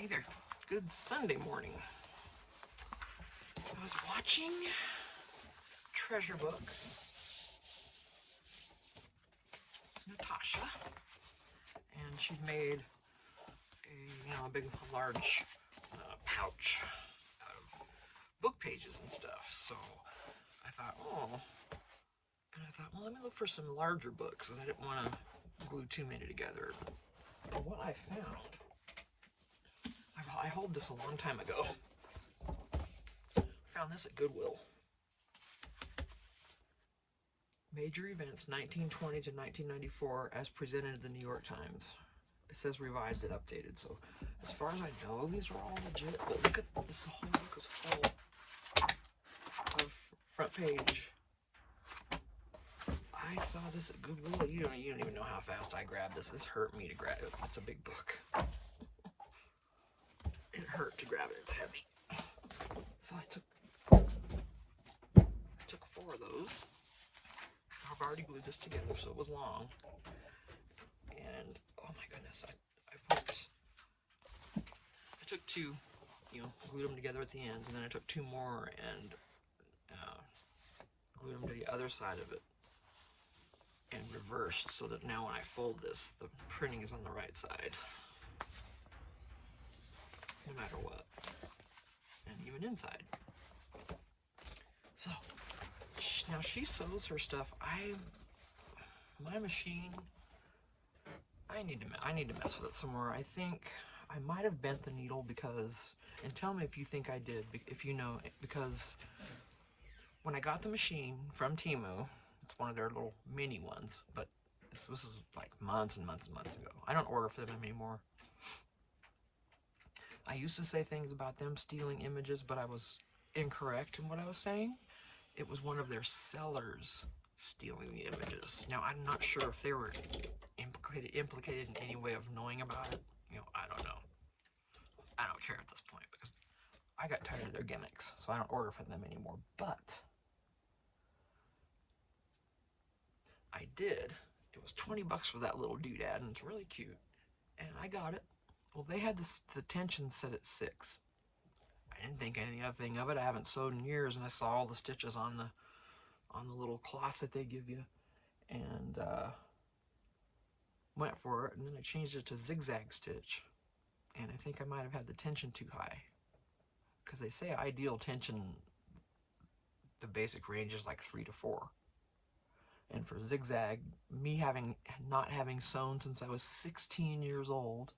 there. Good Sunday morning. I was watching Treasure Books, Natasha, and she'd made a big, large pouch out of book pages and stuff. So I thought, well, let me look for some larger books, because I didn't want to glue too many together. And what I found, I hauled this a long time ago. Found this at Goodwill. Major events 1920 to 1994 as presented in the New York Times. It says revised and updated, so as far as I know, these are all legit, but look at this, whole book is full of front page. I saw this at Goodwill. You don't even know how fast I grabbed this. This hurt me to grab it. It's a big book. It hurt to grab it. It's heavy. So I took 4 of those. I've already glued this together, so it was long. And oh my goodness, I took 2, glued them together at the ends, and then I took 2 more and glued them to the other side of it and reversed, so that now when I fold this, the printing is on the right side, no matter what, and even inside. So now she sews her stuff. My machine, I need to mess with it some more. I think I might have bent the needle because, and tell me if you think I did, if you know, because when I got the machine from Temu, it's one of their little mini ones, but this is like months and months and months ago. I don't order for them anymore. I used to say things about them stealing images, but I was incorrect in what I was saying. It was one of their sellers stealing the images. Now, I'm not sure if they were implicated in any way of knowing about it. I don't know. I don't care at this point, because I got tired of their gimmicks, so I don't order from them anymore. But I did. It was 20 bucks for that little doodad, and it's really cute. And I got it. Well, they had the tension set at 6. I didn't think anything of it. I haven't sewed in years, and I saw all the stitches on the little cloth that they give you, and went for it. And then I changed it to zigzag stitch, and I think I might have had the tension too high, because they say ideal tension, the basic range is like 3 to 4. And for zigzag, me not having sewn since I was 16 years old,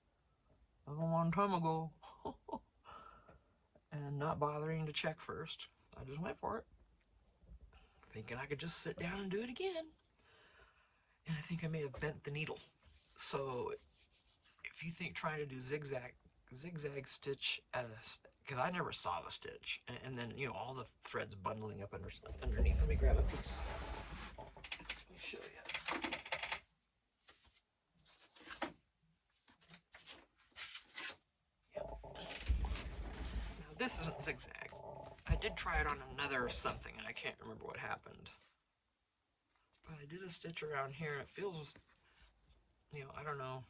that was a long time ago, and not bothering to check first, I just went for it, thinking I could just sit down and do it again. And I think I may have bent the needle. So if you think trying to do zigzag stitch because I never saw the stitch, and then all the threads bundling up underneath. Let me grab a piece. Let me show you. Yep. Now this isn't zigzag. I did try it on another something, and I can't remember what happened. But I did a stitch around here, and it feels, I don't know.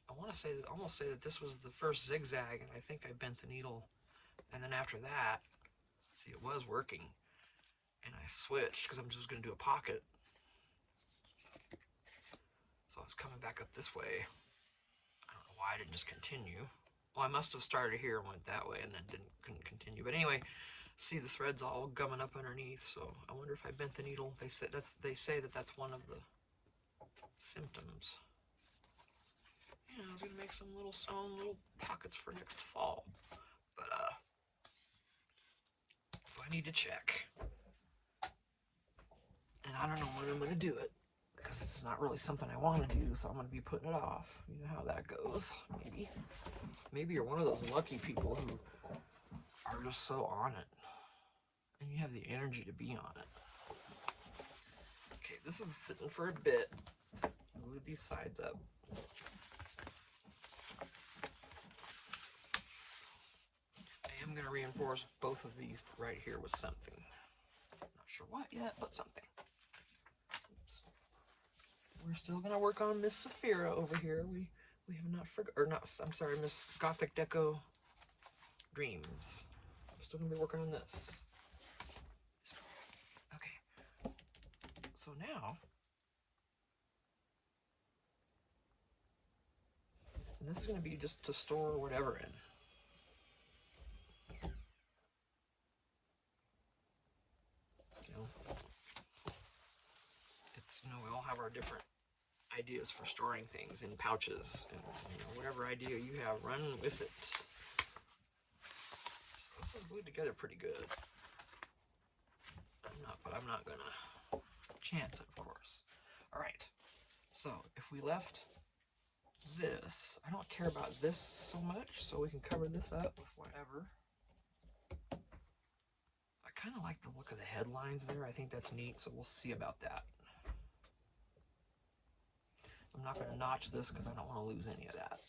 I want to almost say that this was the first zigzag, and I think I bent the needle. And then after that, see, it was working. And I switched, because I'm just going to do a pocket. So I was coming back up this way. I don't know why I didn't just continue. Well, I must have started here and went that way, and then couldn't continue. But anyway, see the threads all gumming up underneath, so I wonder if I bent the needle. They say that that's one of the symptoms. I was gonna make some little pockets for next fall, but so I need to check, and I don't know when I'm gonna do it, because it's not really something I want to do, so I'm gonna be putting it off. You know how that goes. Maybe you're one of those lucky people who are just so on it, and you have the energy to be on it. Okay, this is sitting for a bit. Glue these sides up. I'm going to reinforce both of these right here with something. Not sure what yet, but something. Oops. We're still going to work on Miss Saphira over here. We We have not or not, I'm sorry, Miss Gothic Deco Dreams. I'm still gonna be working on this. Okay. So now, and this is gonna be just to store whatever in. You know, it's, you know, we all have our different ideas for storing things in pouches, and you know, whatever idea you have, run with it. So this is glued together pretty good. I'm not gonna chance it, of course. All right. So if we left this, I don't care about this so much, so we can cover this up with whatever. I kind of like the look of the headlines there. I think that's neat, so we'll see about that. I'm not going to notch this because I don't want to lose any of that.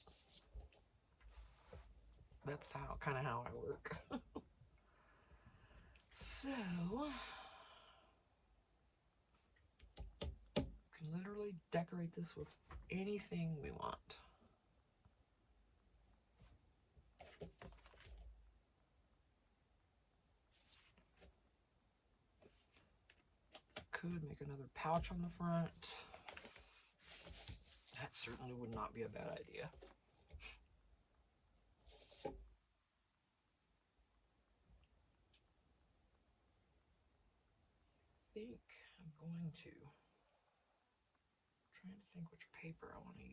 That's kind of how I work. So, we can literally decorate this with anything we want. Could make another pouch on the front. That certainly would not be a bad idea. I think I'm going to trying to think which paper I want to use.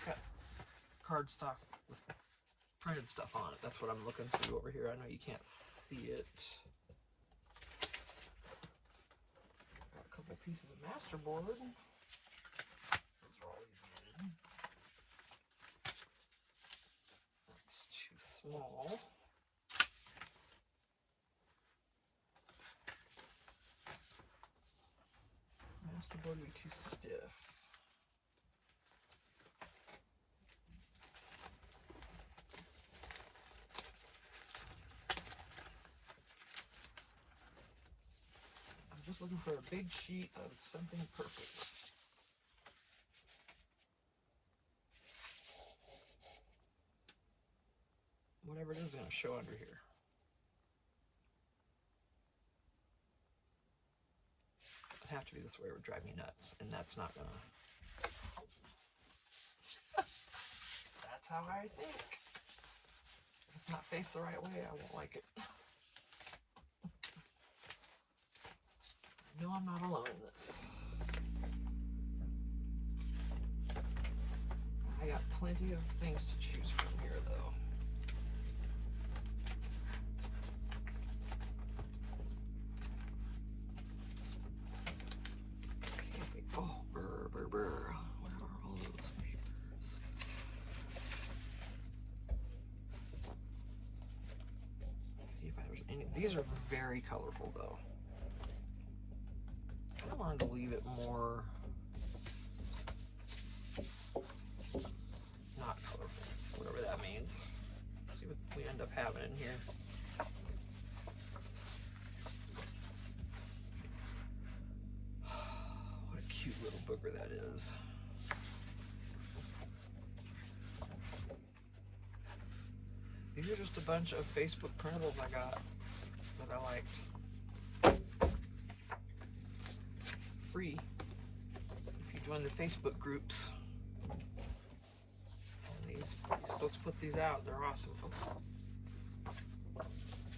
Got cardstock with printed stuff on it. That's what I'm looking through over here. I know you can't see it. Got a couple pieces of masterboard. Those are all even. That's too small. Masterboard would be too stiff. I'm just looking for a big sheet of something perfect. Whatever it is going to show under here. It'd have to be this way, it would drive me nuts, and that's not gonna. That's how I think. If it's not faced the right way, I won't like it. I know I'm not alone in this. I got plenty of things to choose from here, though. Okay. Oh, brr. Where are all those papers? Let's see if there's any. These are very colorful, though. I wanted to leave it more not colorful, whatever that means. Let's see what we end up having in here. What a cute little booger that is. These are just a bunch of Facebook printables I got that I liked. Free if you join the Facebook groups. And these folks put these out. They're awesome.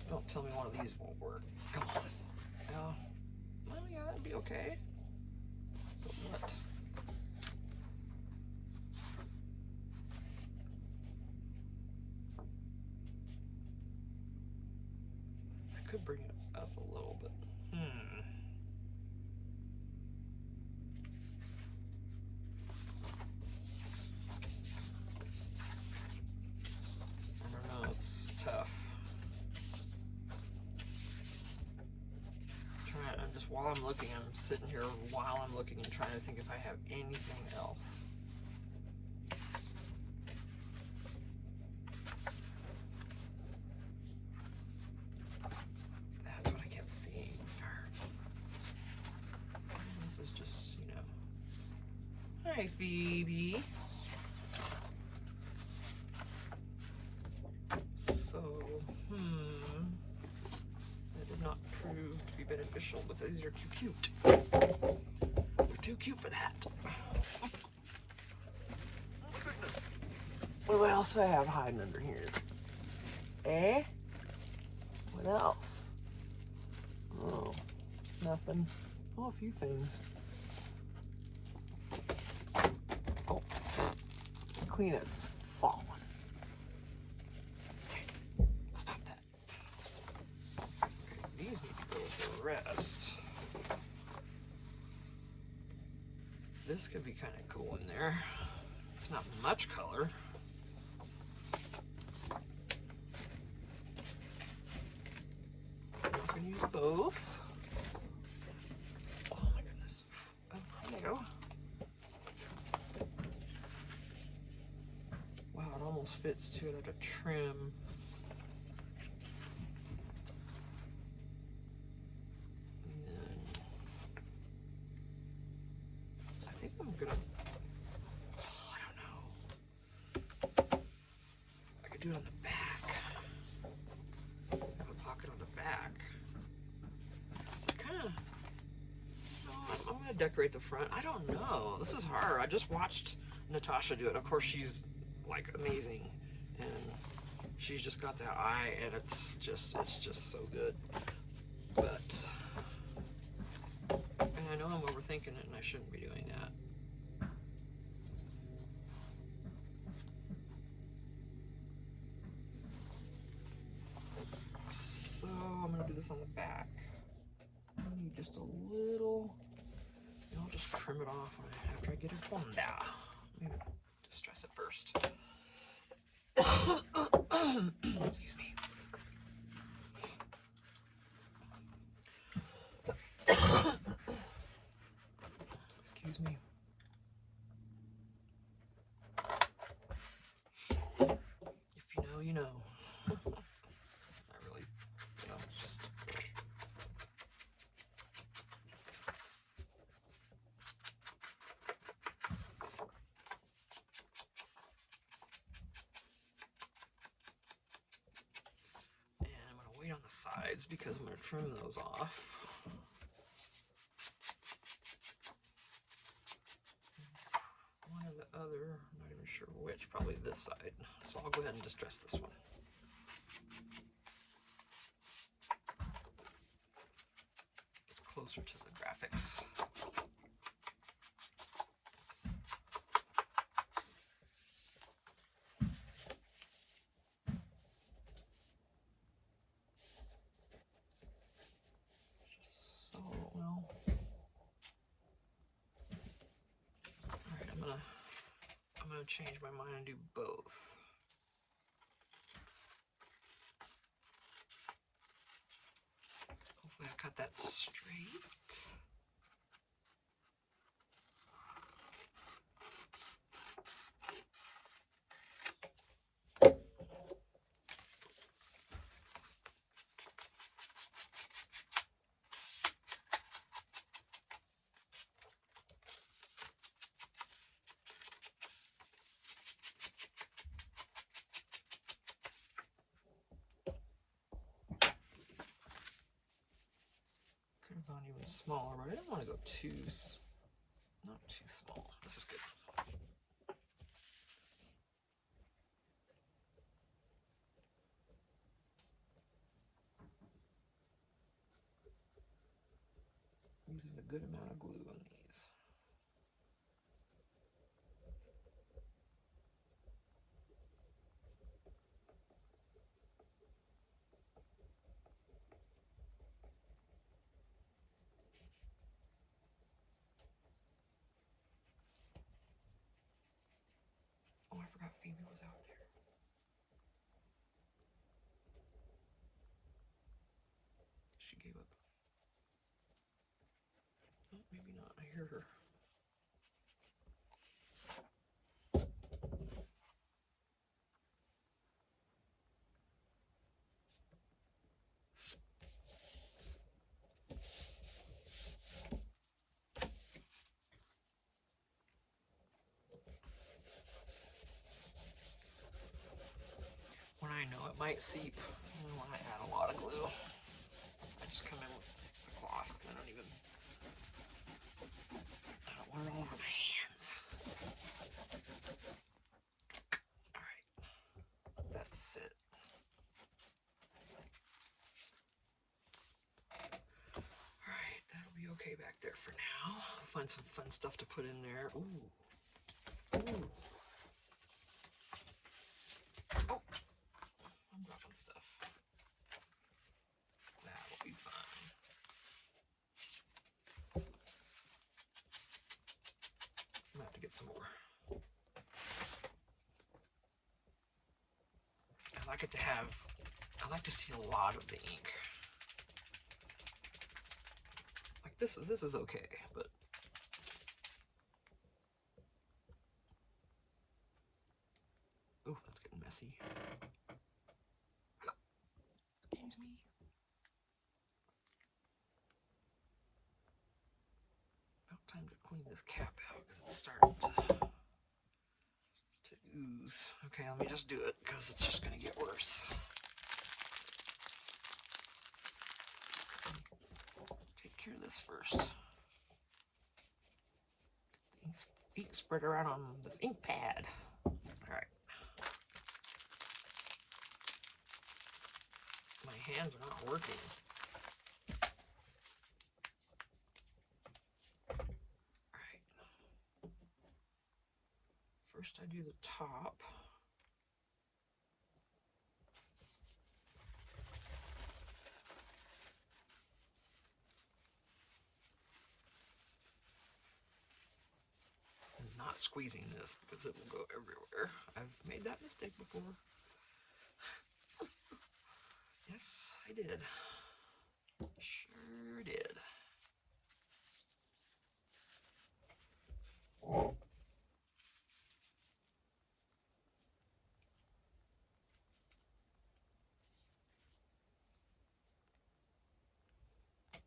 Don't tell me one of these won't work. Come on. Well, yeah, that'd be okay. But what? I could bring it up a little bit. I don't know, it's tough. I'm just, while I'm looking, I'm sitting here while I'm looking and trying to think if I have anything else. Hi, Phoebe. So, that did not prove to be beneficial, but these are too cute. They're too cute for that. Oh my goodness. What else do I have hiding under here? Eh? What else? Oh, nothing. Oh, a few things. Oh, Kleenex is falling. Okay, stop that. Okay, these need to go with the rest. This could be kind of cool in there. It's not much color. I'm not going to use both. Oh my goodness. Oh, there you go. Wow, it almost fits to it like a trim. And then I think I'm gonna, I don't know. I could do it on the back. Have a pocket on the back. So I kind of, no, I'm gonna decorate the front. I don't know. This is hard. I just watched Natasha do it. Of course, she's like amazing, and she's just got that eye, and it's just so good. But, and I know I'm overthinking it, and I shouldn't be doing that. So I'm gonna do this on the back. I need just a little, and I'll just trim it off after I get it done. Maybe distress it first. Excuse me. Excuse me. If you know, you know. I really, it's just. And I'm going to wait on the sides because I'm going to trim those off. One or the other, I'm not even sure which, probably this side. So I'll go ahead and distress this one. It's closer to the graphics. So, well. Alright, I'm gonna change my mind and do both. Hopefully I cut that straight. Could have gone even smaller, but I didn't want to go not too small. This is good. Using a good amount of glue on these. Oh, I forgot Phoebe was out there. She gave up. Oh, maybe not. I hear her. might seep when I add a lot of glue. I just come in with the cloth. I don't want it all over my hands. Alright, that's it. Alright, that'll be okay back there for now. I'll find some fun stuff to put in there. Ooh. Ooh. Oh, I'm dropping stuff. That'll be fun. I'm gonna have to get some more. I like to see a lot of the ink. Like this is okay, but oh, that's getting messy. Excuse me. About time to clean this cap out because it's starting to ooze. Okay, let me just do it because it's just gonna get worse. Take care of this first. Ink spread around on this ink pad. Alright. My hands are not working. Alright. First I do the top. Not squeezing this because it will go everywhere. I've made that mistake before. Yes, I did. Sure did.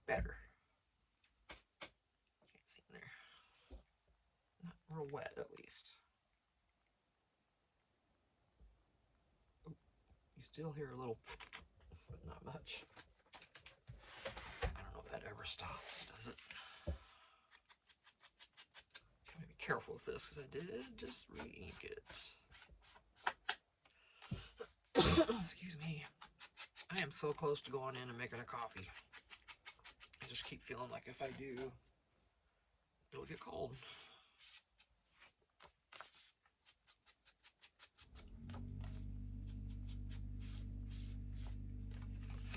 Better. Can't see in there. Not real wet, at least. Oh, you still hear a little, but not much. I don't know if that ever stops, does it? Gotta be careful with this because I did just re-ink it. Excuse me. I am so close to going in and making a coffee. I just keep feeling like if I do, it'll get cold.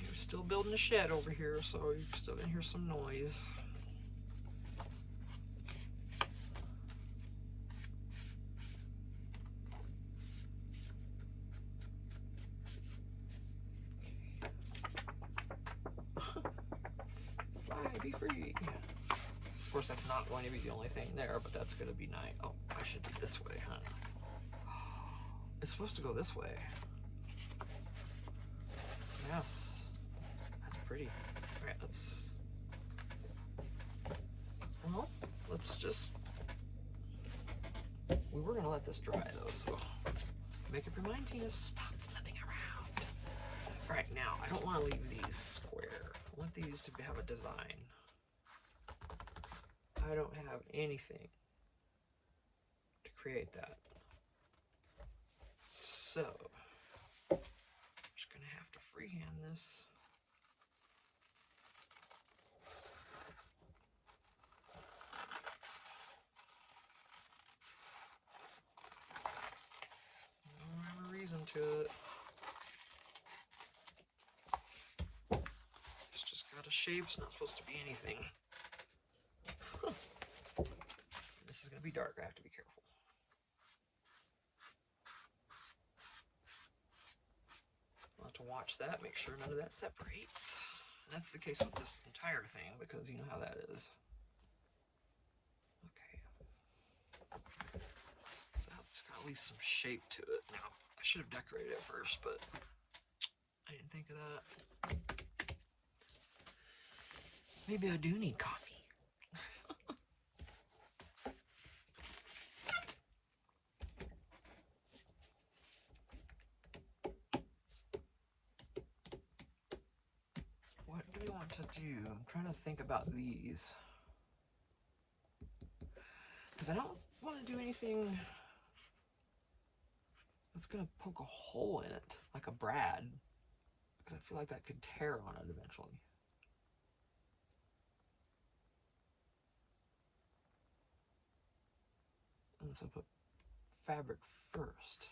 You're still building a shed over here, so you're still gonna hear some noise. Fly, be free. Of course, that's not going to be the only thing there, but that's going to be nice. Oh, I should do this way, huh? It's supposed to go this way. Yes. That's pretty. Alright, let's just... We were going to let this dry, though, so... Make up your mind, Tina. Stop flipping around. Alright, now, I don't want to leave these square. I want these to have a design. I don't have anything to create that. So, I'm just going to have to freehand this. No rhyme or reason to it. It's just got a shape. It's not supposed to be anything. This is going to be dark. I have to be careful. I'll have to watch that, make sure none of that separates. And that's the case with this entire thing, because you know how that is. Okay. So it's got at least some shape to it. Now, I should have decorated it first, but I didn't think of that. Maybe I do need coffee. do you want to do? I'm trying to think about these. Because I don't want to do anything that's going to poke a hole in it, like a brad. Because I feel like that could tear on it eventually. And so put fabric first.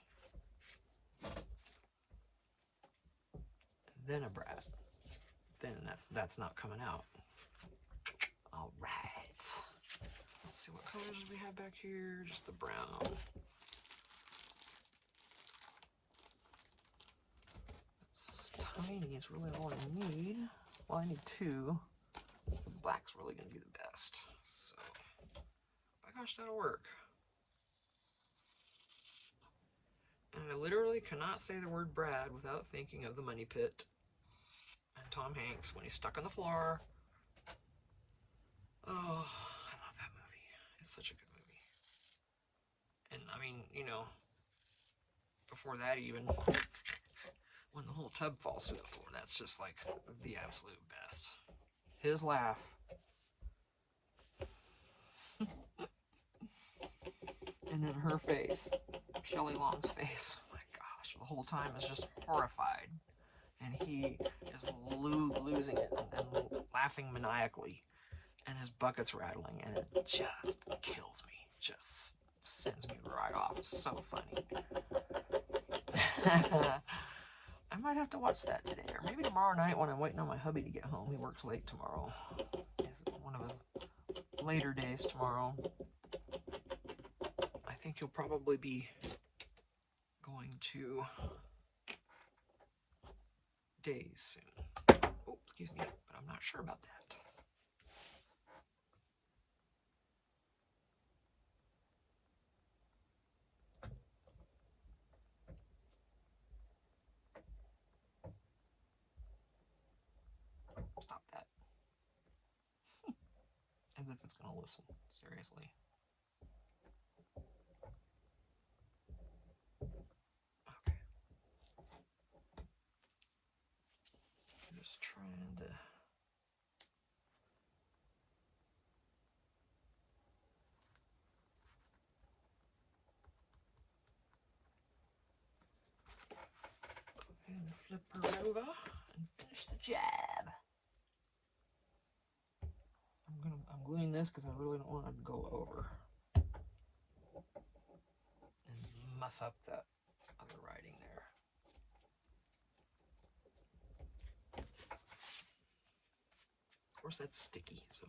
Then a brad. Then that's not coming out. All right. Let's see what colors we have back here. Just the brown. It's tiny. It's really all I need. Well, I need two. The black's really going to be the best. So, my gosh, that'll work. And I literally cannot say the word Brad without thinking of the Money Pit and Tom Hanks when he's stuck on the floor. Oh, I love that movie. It's such a good movie. And I mean, you know, before that even, when the whole tub falls through the floor, that's just like the absolute best. His laugh. And then her face, Shelley Long's face. Oh my gosh, the whole time is just horrified. And he is losing it and laughing maniacally. And his bucket's rattling, and it just kills me. Just sends me right off. It's so funny. I might have to watch that today, or maybe tomorrow night when I'm waiting on my hubby to get home. He works late tomorrow. It's one of his later days tomorrow. I think he'll probably be going to days soon. Oh, excuse me, but I'm not sure about that. Stop that. As if it's going to listen. Seriously. Okay. I'm just trying to... and flip her over and finish the job. I'm gluing this because I really don't want it to go over and mess up that other writing there. Of course, that's sticky, so.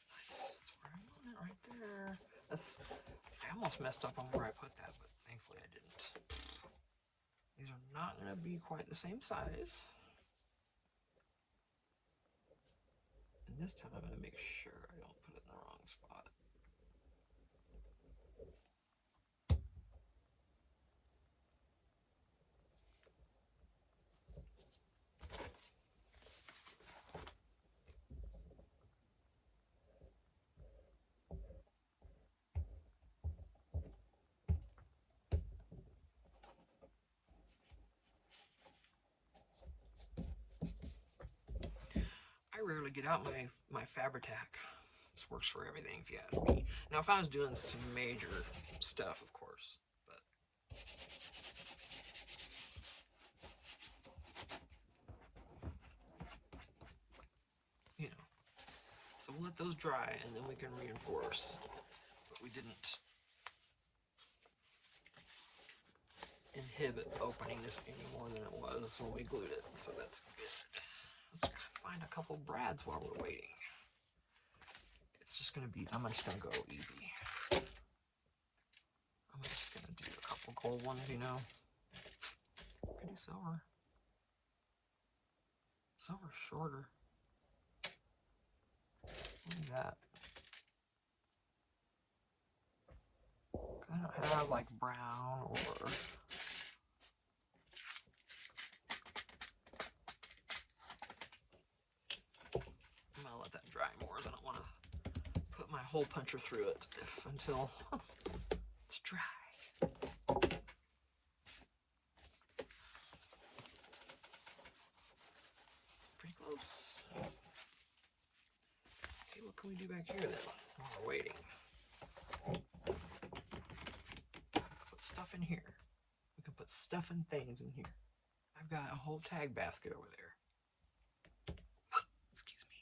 Nice. That's where I want it, right there. I almost messed up on where I put that, but thankfully I didn't. These are not going to be quite the same size. And this time I'm going to make sure I don't put it in the wrong spot. I rarely get out my Fabri-Tac. This works for everything, if you ask me. Now, if I was doing some major stuff, of course, but you know. So we'll let those dry, and then we can reinforce. But we didn't inhibit opening this any more than it was when we glued it, so that's good. Let's find a couple brads while we're waiting. It's just gonna be, I'm just gonna go easy. I'm just gonna do a couple gold ones, you know. I can do silver. Silver's shorter. Look at that. I don't have like brown or... I'm gonna let that dry more. I don't want to put my hole puncher through it until it's dry. what can we do back here then while we're waiting? Put stuff in here. We can put stuff and things in here. I've got a whole tag basket over there. Excuse me.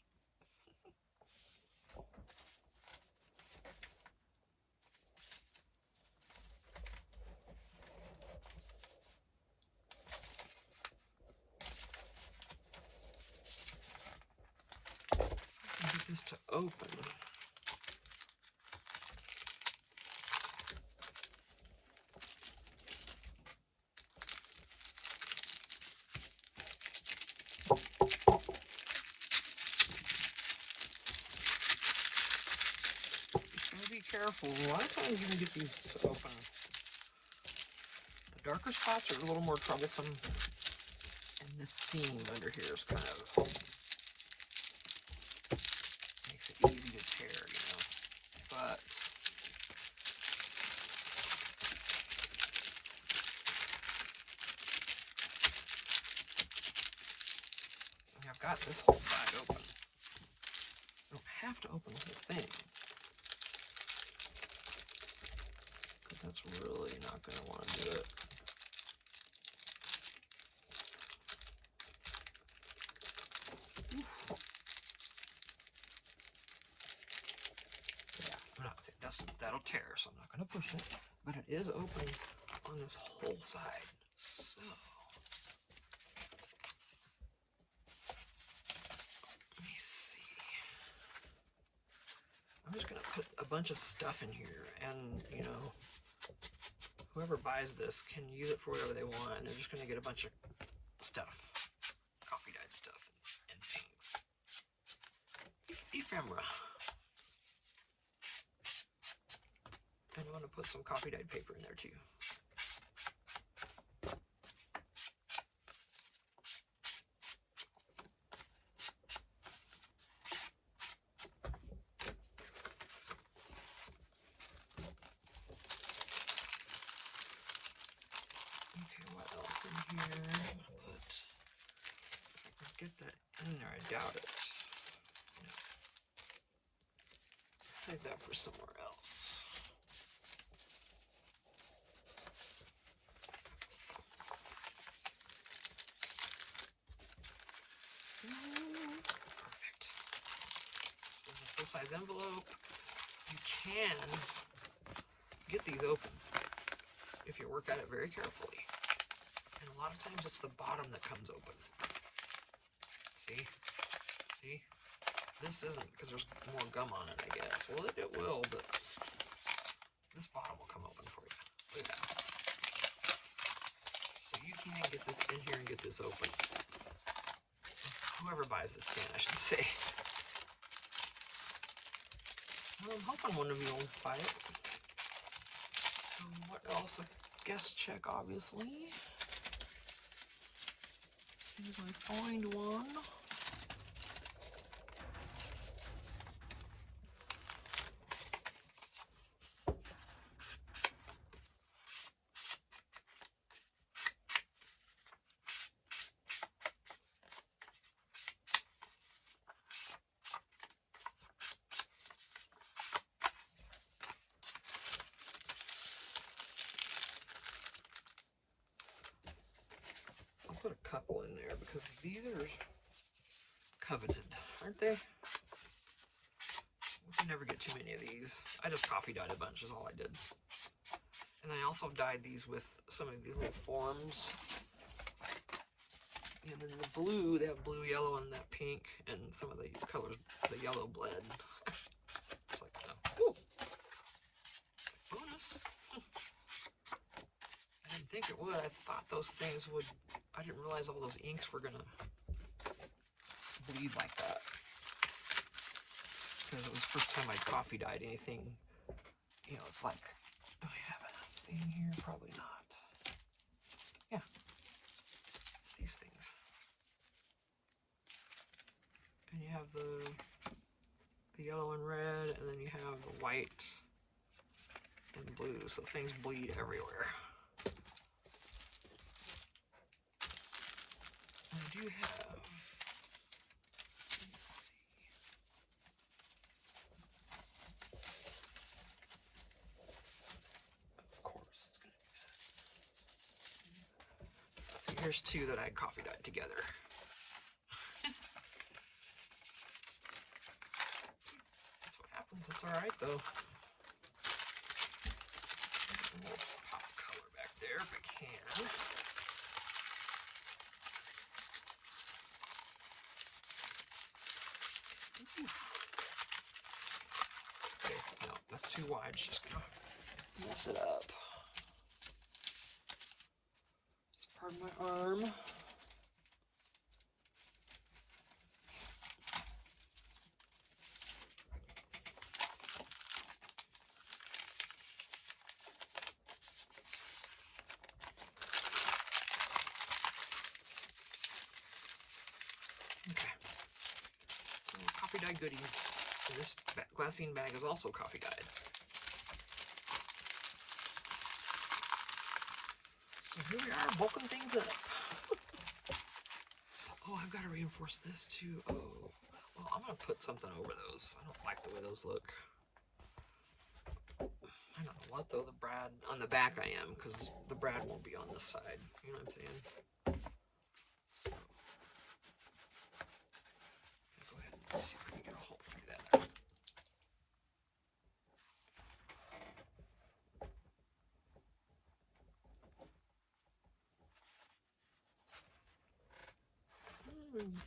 Get this to open. Be careful. A lot of times you can get these to open. The darker spots are a little more troublesome, and this seam under here is kind of makes it easy to tear, you know. But I've got this whole side open. I don't have to open the whole thing. That's really not going to want to do it. Yeah, that'll tear, so I'm not going to push it. But it is open on this whole side. So let me see. I'm just going to put a bunch of stuff in here, and you know, whoever buys this can use it for whatever they want, and they're just going to get a bunch of stuff, coffee dyed stuff, and things. Ephemera. And I'm going to put some coffee dyed paper in there too. Get that in there, I doubt it. No. Save that for somewhere else. Perfect. This is a full-size envelope. You can get these open if you work at it very carefully. And a lot of times it's the bottom that comes open. See? See? This isn't, because there's more gum on it, I guess. Well, it will, but this bottom will come open for you. Look at that. So you can get this in here and get this open. Whoever buys this can, I should say. Well, I'm hoping one of you will buy it. So what else? A guest check, obviously. As soon as I find one. Put a couple in there because these are coveted, aren't they? We can never get too many of these. I just coffee dyed a bunch is all I did. And I also dyed these with some of these little forms. And then the blue, they have blue, yellow, and that pink, and some of the colors, the yellow bled. It's like, oh, bonus. I didn't think it would. I thought those things would. I didn't realize all those inks were gonna bleed like that. Because it was the first time I'd coffee dyed anything. You know, it's like, do I have anything here? Probably not. Yeah, it's these things. And you have the yellow and red, and then you have the white and blue. So things bleed everywhere. I do have, let's see, Here's two that I coffee dyed together. That's what happens. It's alright though. A little pop color back there if I can. Okay, no, that's too wide. It's just gonna mess it up. It's part of my arm. Okay. So coffee dye goodies. And this glassine bag is also coffee dyed. So here we are, bulking things up. Oh, I've got to reinforce this too. Oh, well, I'm going to put something over those. I don't like the way those look. I don't know what though, the brad, on the back I am, because the brad won't be on this side. You know what I'm saying? So, I'll go ahead and see if we can get a hole through that.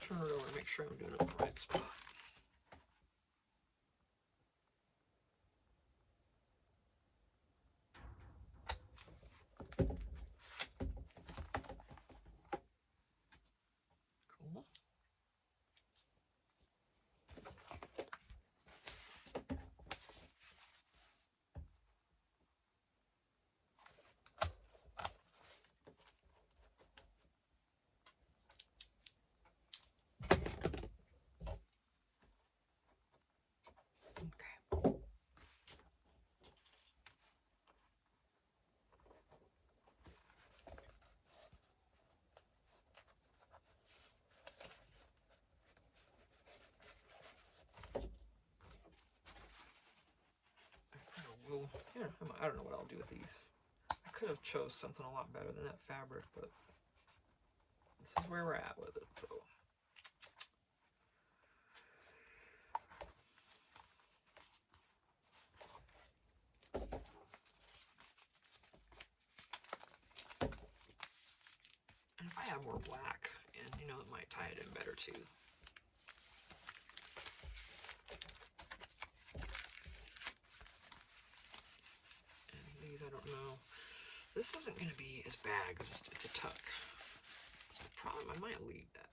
Turn it over and make sure I'm doing it in the right spot. Cool. Well, yeah, I don't know what I'll do with these. I could have chose something a lot better than that fabric, but this is where we're at with it, so. And if I have more black, and you know, it might tie it in better too. I don't know. This isn't going to be as bad because it's a tuck. So I might leave that.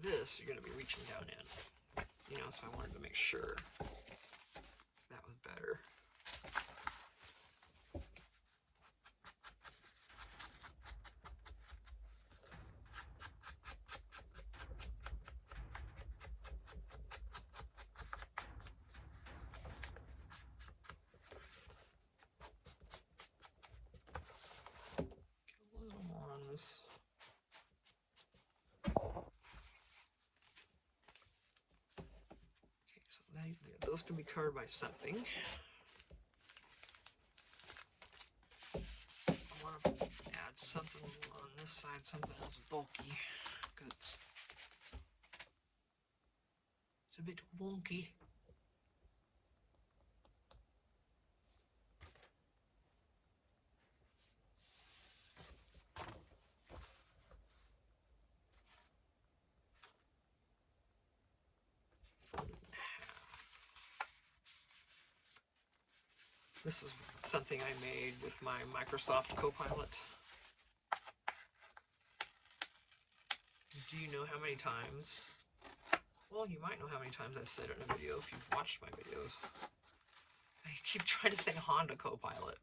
This, you're going to be reaching down in. You know, so I wanted to make sure that was better. Get a little more on this. Okay, so those can be covered by something. I want to add something on this side, something else bulky, because it's a bit wonky. This is something I made with my Microsoft Copilot. Do you know how many times? Well, you might know how many times I've said it in a video if you've watched my videos. I keep trying to say Honda Copilot.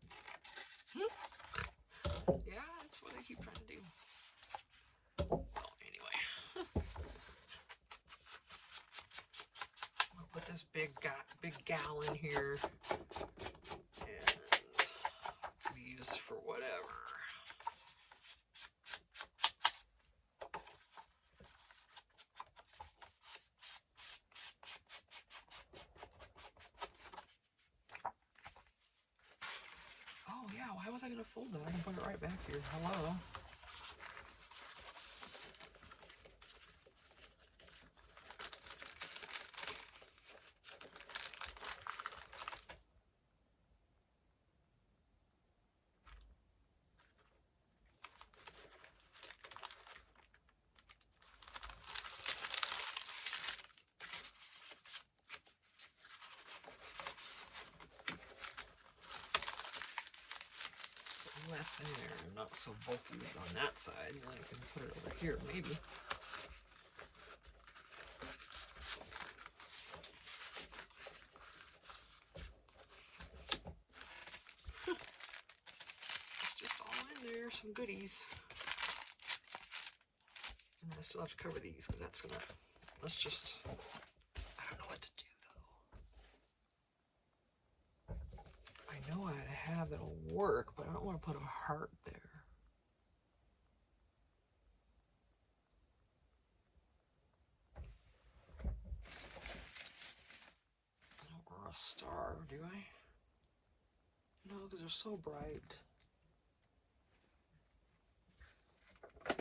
Yeah, that's what I keep trying to do. Well, anyway. I'll put this big gal in here and be used for whatever. Oh yeah, why was I gonna fold that? I can put it right back here. Hello. less in there, not so bulky on that side, and then I can put it over here, maybe. It's just all in there, some goodies. And then I still have to cover these, because that's gonna, let's just, I don't know what to do, though. I know I have that'll work, but I don't want to put a heart there. Or a star, do I? No, because they're so bright. But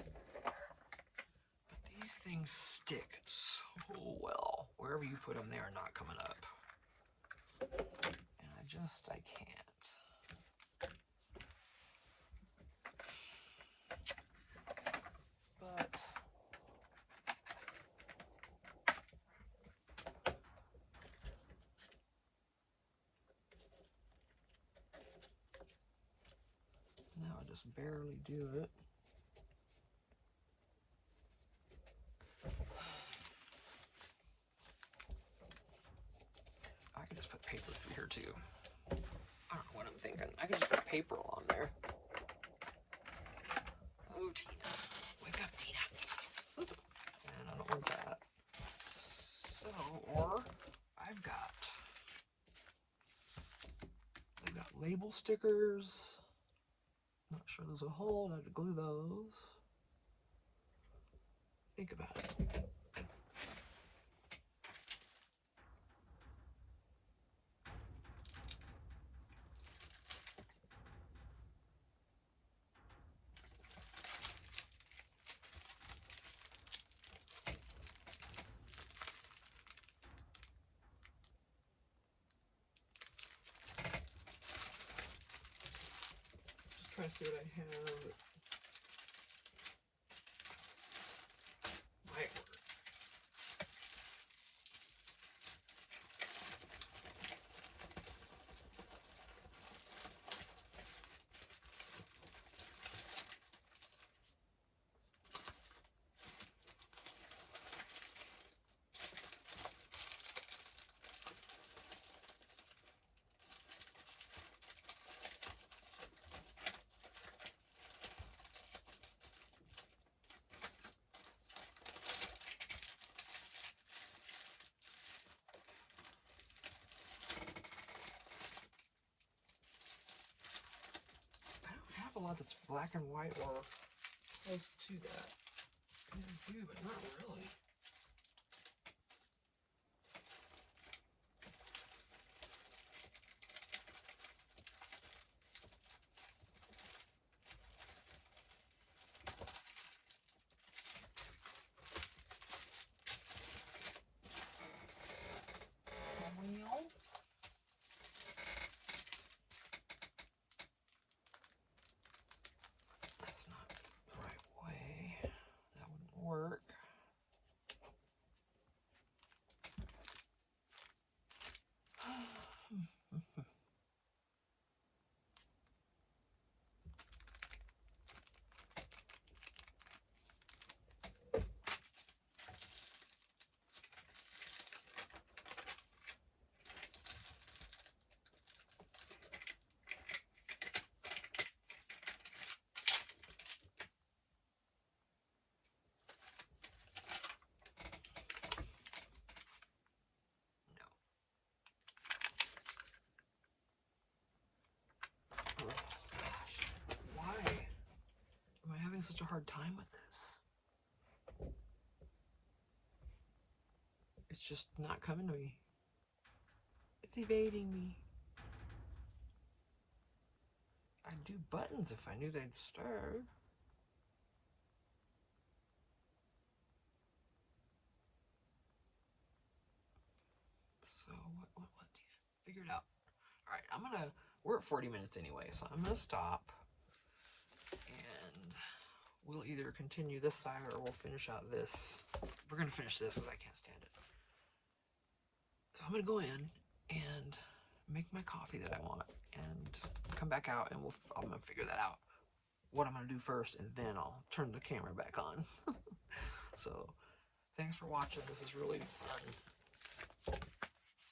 these things stick so well. Wherever you put them, they are not coming up. And I can't. But now I just barely do it. I could just put paper through here too. I don't know what I'm thinking. I could just put paper on there. Oh, Tina. Wake up, Tina. And I don't want that. So, or I've got label stickers. Not sure those will hold. I have to glue those. Think about it. Just trying to see what I have. Might work. A lot that's black and white or close to that. I do, but not really. Well, that's not the right way. That wouldn't work. Oh, gosh. Why am I having such a hard time with this? It's just not coming to me. It's evading me. I'd do buttons if I knew they'd stir. So what do you figure it out? All right, we're at 40 minutes anyway, so I'm gonna stop and we'll either continue this side or we'll finish out this. We're gonna finish this because I can't stand it. So I'm gonna go in and make my coffee that I want and come back out and I'm gonna figure that out. what I'm going to do first, and then I'll turn the camera back on. So, thanks for watching. This is really fun.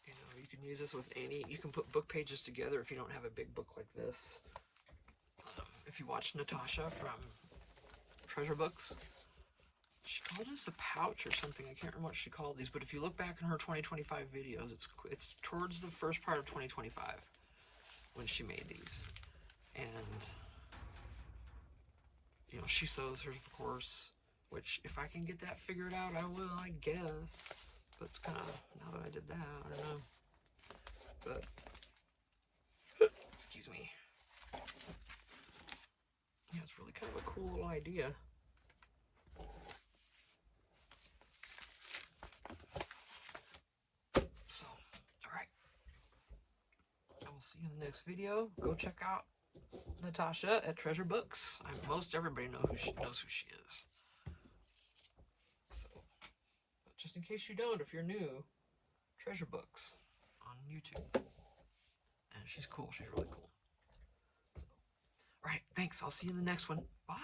You know, you can use this with any, you can put book pages together if you don't have a big book like this. If you watch Natasha from Treasure Books, she called us a pouch or something. I can't remember what she called these, but if you look back in her 2025 videos, it's towards the first part of 2025 when she made these. And, you know, she sews hers, of course, which if I can get that figured out, I will, I guess. But it's kind of, now that I did that, I don't know. But, excuse me. Yeah, it's really kind of a cool little idea. So, alright. I will see you in the next video. Go check out Natasha at Treasure Books. Most everybody knows who she is. So, but just in case you don't, if you're new, Treasure Books on YouTube. And she's cool. She's really cool. So, alright, thanks. I'll see you in the next one. Bye.